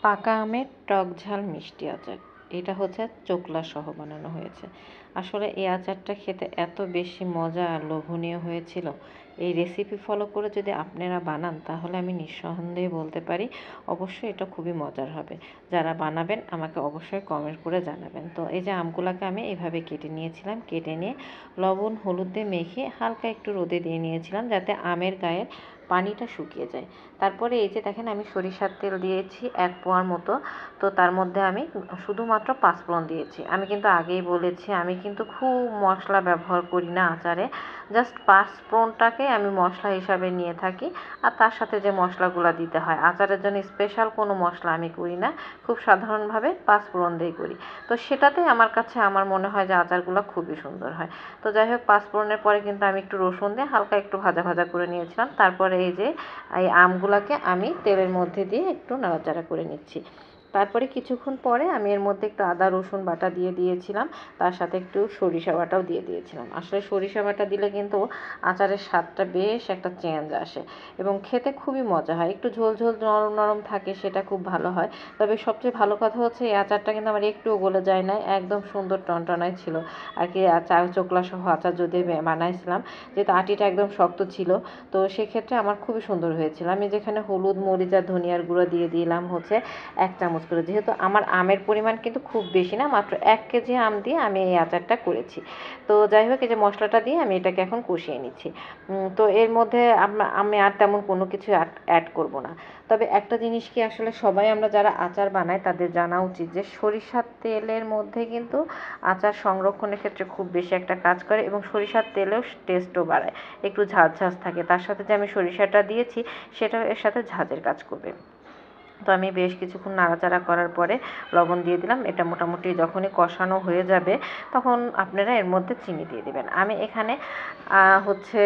পাকা আমের টক ঝাল মিষ্টি আচার। এটা হচ্ছে চোকলা সহ বানানো হয়েছে। আসলে এই আচারটা খেতে এত বেশি মজা আর লোভনীয় হয়েছিল। এই রেসিপি ফলো করে যদি আপনারা বানান তাহলে আমি নিঃসন্দেহে বলতে পারি অবশ্যই এটা খুবই মজার হবে। যারা বানাবেন আমাকে অবশ্যই কমেন্ট করে জানাবেন। তো এই যে আমগুলাকে আমি এভাবে কেটে নিয়েছিলাম, কেটে নিয়ে লবণ হলুদ দিয়ে মেখে হালকা একটু রোদে দিয়ে নিয়েছিলাম যাতে আমের গায়ের পানিটা শুকিয়ে যায়। তারপরে এই যে দেখেন আমি সরিষার তেল দিয়েছি 1 পোয়ার মতো। তো তার মধ্যে আমি শুধুমাত্র পাঁচফোড়ন দিয়েছি। আমি কিন্তু আগেই বলেছি আমি কিন্তু খুব মশলা ব্যবহার করি না আচারে, জাস্ট পাঁচফোড়নটাকে আমি মশলা হিসাবে নিয়ে থাকি। আর তার সাথে যে মশলাগুলো দিতে হয় আচারের জন্য স্পেশাল কোনো মশলা আমি করি না, খুব সাধারণভাবে পাঁচফোড়ন দিয়েই করি। তো সেটাতেই আমার কাছে আমার মনে হয় যে আচারগুলো খুবই সুন্দর হয়। তো যাই হোক, পাঁচফোড়নের পরে কিন্তু আমি একটু রসুন দিয়ে হালকা একটু ভাজা ভাজা করে নিয়েছিলাম। তারপরে এই যে এই আমগুলাকে আমি তেলের মধ্যে দিয়ে একটু নাড়াচাড়া করে নিচ্ছি। তারপরে কিছুক্ষণ পরে আমি এর মধ্যে একটু আদা রসুন বাটা দিয়ে দিয়েছিলাম, তার সাথে একটু সরিষা বাটাও দিয়ে দিয়েছিলাম। আসলে সরিষা বাটা দিলে কিন্তু আচারের স্বাদটা বেশ একটা চেঞ্জ আসে এবং খেতে খুবই মজা হয়। একটু ঝোল ঝোল নরম নরম থাকে, সেটা খুব ভালো হয়। তবে সবচেয়ে ভালো কথা হচ্ছে এই আচারটা কিন্তু আমার একটুও গলে যায় না, একদম সুন্দর টনটনাই ছিল আর কি। আচার চোকলা সহ আচার যদি বানাইছিলাম, যেহেতু আটিটা একদম শক্ত ছিল, তো সেক্ষেত্রে আমার খুবই সুন্দর হয়েছিল। আমি যেখানে হলুদ মরিচ আর ধনিয়ার গুঁড়ো দিয়ে দিলাম হচ্ছে 1 চামচ করে, যেহেতু আমার আমের পরিমাণ কিন্তু খুব বেশি না, মাত্র 1 কেজি আম দিয়ে আমি এই আচারটা করেছি। তো যাই হোক, এই যে মশলাটা দিয়ে আমি এটাকে এখন কষিয়ে নিচ্ছি। তো এর মধ্যে আমি আর তেমন কোনো কিছু অ্যাড করব না। তবে একটা জিনিস কি, আসলে সবাই আমরা যারা আচার বানাই তাদের জানা উচিত যে সরিষার তেলের মধ্যে কিন্তু আচার সংরক্ষণের ক্ষেত্রে খুব বেশি একটা কাজ করে এবং সরিষার তেলেও টেস্টও বাড়ায়, একটু ঝাঁঝ ঝাঁঝ থাকে। তার সাথে যে আমি সরিষাটা দিয়েছি সেটাও এর সাথে ঝাঁঝের কাজ করবে। তো আমি বেশ কিছুক্ষণ নাড়াচাড়া করার পরে লবণ দিয়ে দিলাম। এটা মোটামুটি যখনই কষানো হয়ে যাবে তখন আপনারা এর মধ্যে চিনি দিয়ে দেবেন। আমি এখানে হচ্ছে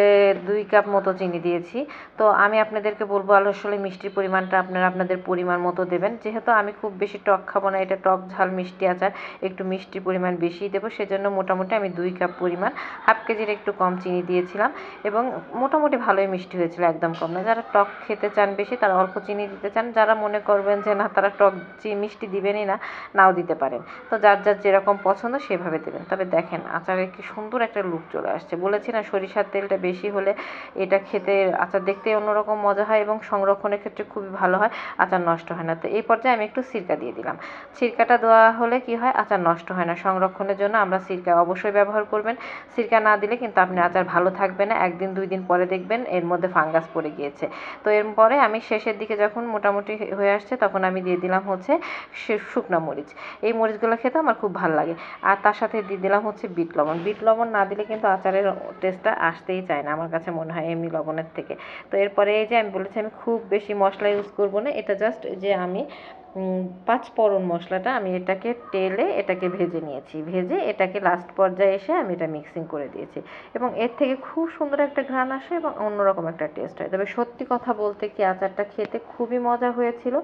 2 কাপ মতো চিনি দিয়েছি। তো আমি আপনাদেরকে বলবো আসলে মিষ্টির পরিমাণটা আপনারা আপনাদের পরিমাণ মতো দেবেন। যেহেতু আমি খুব বেশি টক খাবো না, এটা টক ঝাল মিষ্টি আচার, একটু মিষ্টির পরিমাণ বেশিই দেবো, সেজন্য মোটামুটি আমি 2 কাপ পরিমাণ, হাফ কেজির একটু কম চিনি দিয়েছিলাম এবং মোটামুটি ভালোই মিষ্টি হয়েছিল, একদম কম না। যারা টক খেতে চান বেশি তারা অল্প চিনি দিতে চান, যারা মনে করবেন যে না তারা টক মিষ্টি দিবেনই না, নাও দিতে পারেন। তো যার যার যেরকম পছন্দ সেভাবে দেবেন। তবে দেখেন আচারের কি সুন্দর একটা লুক চলে আসছে। বলেছি না সরিষার তেলটা বেশি হলে এটা খেতে আচার দেখতে অন্যরকম মজা হয় এবং সংরক্ষণের ক্ষেত্রে খুবই ভালো হয়, আচার নষ্ট হয় না। তো এই পর্যায়ে আমি একটু সিরকা দিয়ে দিলাম। সিরকাটা দেওয়া হলে কি হয়, আচার নষ্ট হয় না। সংরক্ষণের জন্য আমরা সিরকা অবশ্যই ব্যবহার করবেন। সিরকা না দিলে কিন্তু আপনি আচার ভালো থাকবে না, 1 দিন 2 দিন পরে দেখবেন এর মধ্যে ফাঙ্গাস পড়ে গিয়েছে। তো এরপরে আমি শেষের দিকে যখন মোটামুটি হয়ে আসছে তখন আমি দিয়ে দিলাম হচ্ছে শুকনো মরিচ। এই মরিচগুলো খেতে আমার খুব ভালো লাগে। আর তার সাথে দিয়ে দিলাম হচ্ছে বিট লবণ। বিট লবণ না দিলে কিন্তু আচারের টেস্টটা আসতেই চায় না আমার কাছে মনে হয় এমনি লবণের থেকে। তো এরপরে এই যে আমি বলেছি আমি খুব বেশি মশলা ইউজ করব না, এটা জাস্ট যে আমি পাঁচফোড়ন মশলাটা আমি এটাকে তেলে এটাকে ভেজে নিয়েছি, ভেজে এটাকে লাস্ট পর্যায়ে এসে আমি এটা মিক্সিং করে দিয়েছি এবং এর থেকে খুব সুন্দর একটা ঘ্রাণ আসে এবং অন্যরকম একটা টেস্ট হয়। তবে সত্যি কথা বলতে কি আচারটা খেতে খুবই মজা হয়েছিল,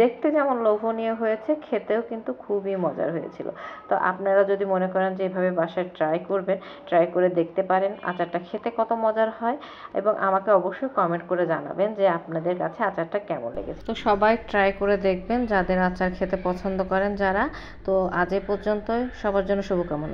দেখতে যেমন লোভনীয় হয়েছে খেতেও কিন্তু খুবই মজার হয়েছিল। তো আপনারা যদি মনে করেন যে এভাবে বাসায় ট্রাই করবেন, ট্রাই করে দেখতে পারেন আচারটা খেতে কত মজার হয় এবং আমাকে অবশ্যই কমেন্ট করে জানাবেন যে আপনাদের কাছে আচারটা কেমন লেগেছে। তো সবাই ট্রাই করে দেখবেন যাদের আচার খেতে পছন্দ করেন যারা। তো আজ এ পর্যন্তই, সবার জন্য শুভকামনা।